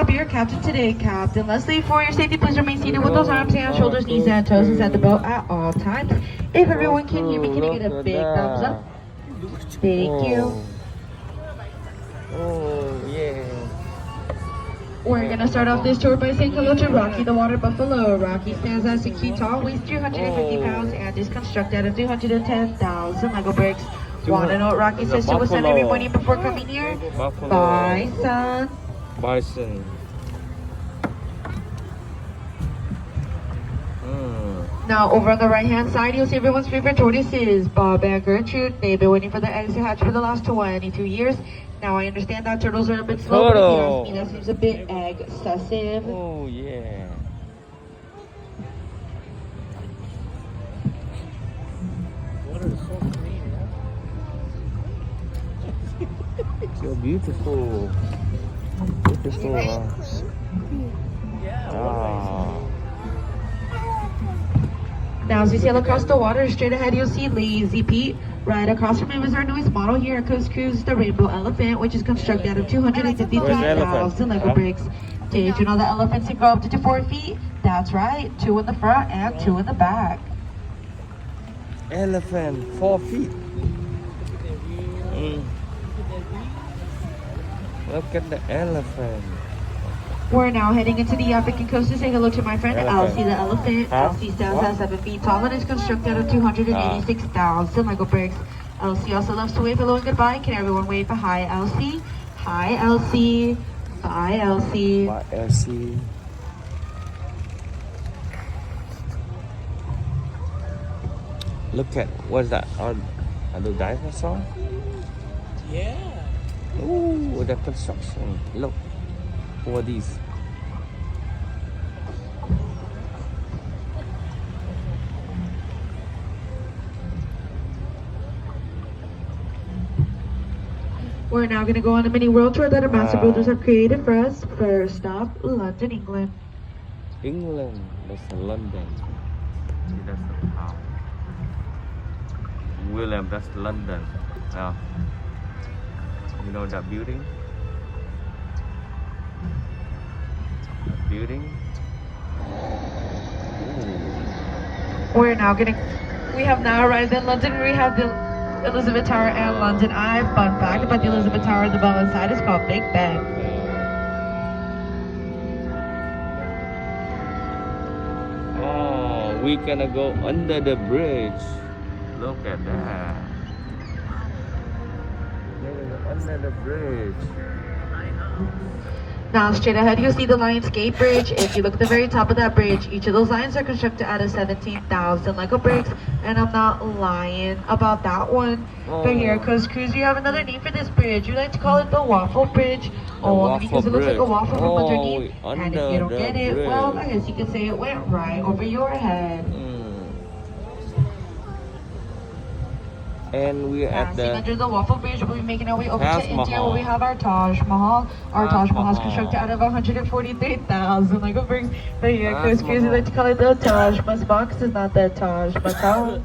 I'll be your captain today, Captain Leslie. For your safety, please remain seated with those arms, hands, shoulders, knees, and toes inside the boat at all times. If everyone can hear me, can I get a big thumbs up? Thank you. Oh, yeah. We're gonna start off this tour by saying hello to Rocky the Water Buffalo. Rocky stands at 6 feet tall, weighs 350 pounds, and is constructed of 210,000 Lego bricks. Wanna know what Rocky says to us every morning before coming here? Buffalo. Bye, son. Bison. Now, over on the right-hand side, you'll see everyone's favorite tortoises, Bob and Gertrude. They've been waiting for the eggs to hatch for the last 22 years. Now, I understand that turtles are a bit slow, but if you ask me, that seems a bit excessive. Oh, yeah. Water is so clean. So beautiful. Beautiful. Ah. Now, as we sail across the water, straight ahead you'll see Lazy Pete. Right across from him is our newest model here at Coast Cruise, the Rainbow Elephant, which is constructed out of 253,000 Lego bricks. Did you know that elephants can grow up to 4 feet? That's right, 2 in the front and 2 in the back. Elephant, 4 feet. Look at the elephant. We're now heading into the African coast to say hello to my friend Elsie the elephant. Elsie stands at 7 feet tall and is constructed of 286,000 Lego bricks. Elsie also loves to wave hello and goodbye. Can everyone wave a hi, Elsie? Hi, Elsie. Bye, Elsie. Bye, Elsie. Look at, what's that? Are the dinosaurs? Yeah. Ooh, the construction. Look. Who are these? We're now going to go on a mini world tour that our master builders have created for us. First stop, London, England. England. That's London. See, that's the town. William, that's London. Now, you know that building? Building. We're now we have now arrived in London. We have the Elizabeth Tower and London Eye. Fun fact about the Elizabeth Tower, the bell inside is called Big Ben. Oh, we're gonna go under the bridge. Look at that. We're gonna go under the bridge. Now, straight ahead, you'll see the Lions Gate Bridge. If you look at the very top of that bridge, each of those lines are constructed out of 17,000 Lego bricks. And I'm not lying about that one. But here at Coast Cruise, we have another name for this bridge. We like to call it the Waffle Bridge. Only because it looks like a waffle from underneath. And if you don't get it, well, I guess you could say it went right over your head. And we're at the under the Waffle Bridge. We'll be making our way over to India where we have our Taj Mahal. Our Taj Mahal is constructed out of 143,000 Lego bricks. But here at Coast Cruise, we like to call it the Taj Mahal because it's not the Taj Mahal.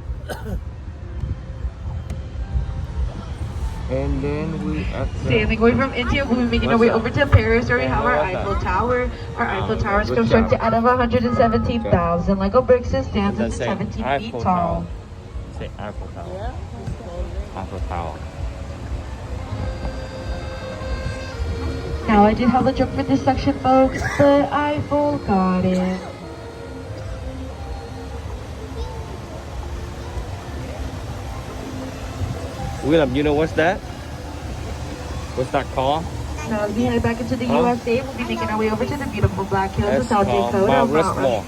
And then we at the Sailing away from India, we'll be making our way over to Paris where we have our Eiffel Tower. Our Eiffel Tower is constructed out of 117,000 Lego bricks and stands at 17 feet tall. Say Eiffel Tower. Yeah. Eiffel Tower. Now, I did have a joke for this section, folks, but I forgot it. William, you know what's that? What's that called? Now, as we head back into the USA, we'll be making our way over to the beautiful Black Hills of South Dakota, Mount Rushmore,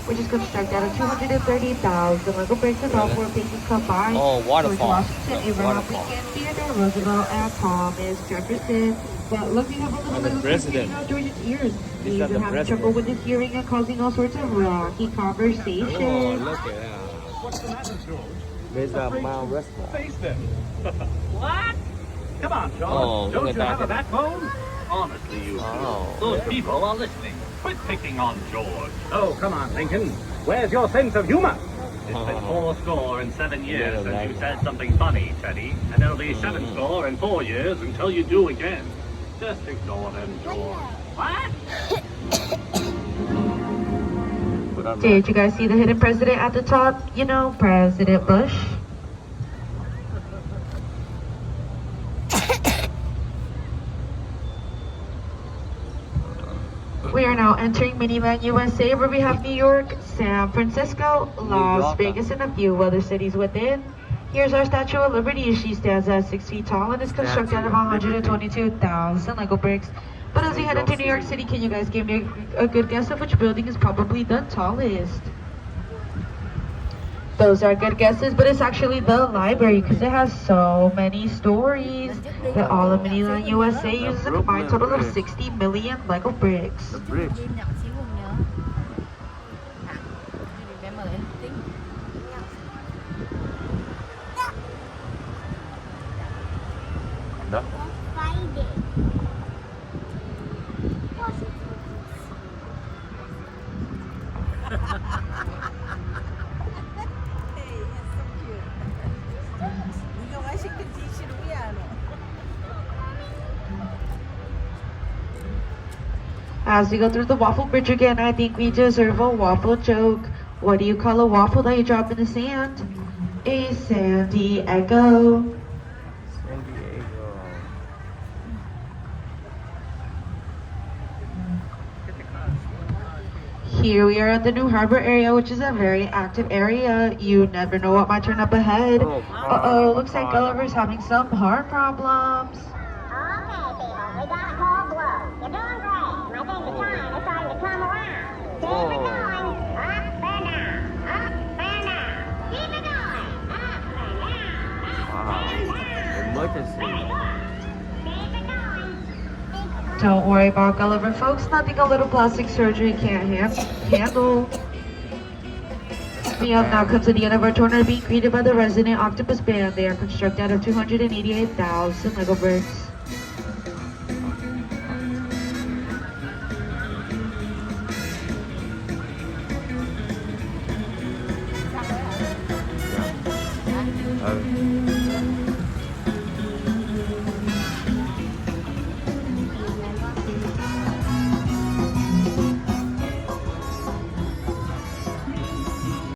which is constructed out of 230,000 Lego bricks with all 4 pieces combined. Oh, waterfall. George Washington, Abraham Lincoln, Theodore Roosevelt, and Thomas Jefferson. But look, we have a little bit of president. George's ears. He's been having trouble with his hearing and causing all sorts of rocky conversations. Oh, look at that. What's the matter, George? There's a Mount Rushmore. Face them. What? Come on, George. Oh, Don't you have a that. backbone? Honestly, you Oh. do. Those people are listening. Quit picking on George. Oh, come on, Lincoln. Where's your sense of humor? It's been 407 years since you said something funny, Teddy. And it'll be 7 score and 4 years until you do again. Just ignore them, George. What? Did you guys see the hidden president at the top? You know, President Bush. We are now entering Minivan USA, where we have New York, San Francisco, Las Vegas, and a few other cities within. Here's our Statue of Liberty. She stands at 6 feet tall and is constructed out of 122,000 Lego bricks. But as we head into New York City, can you guys give me a good guess of which building is probably the tallest? Those are good guesses, but it's actually the library because it has so many stories. That all of Minivan USA uses a combined total of 60 million Lego bricks. The bridge. Im lặng xíu không nhớ. Remember anything? Đó. As we go through the waffle bridge again, I think we deserve a waffle joke. What do you call a waffle that you drop in the sand? A San Diego. San Diego. Here we are at the New Harbor area, which is a very active area. You never know what might turn up ahead. Uh-oh, looks like Gulliver's having some heart problems. Okay, people, we got a cold blow. You're doing great. I think the time is starting to come around. Keep it going. Up and down. Up and down. Keep it going. Up and down. Up and down. Emergency. Keep it going. Don't worry about Gulliver, folks. Nothing a little plastic surgery can't handle. We up now comes to the end of our tour, being greeted by the resident octopus band. They are constructed out of 288,000 Lego bricks. Ừ.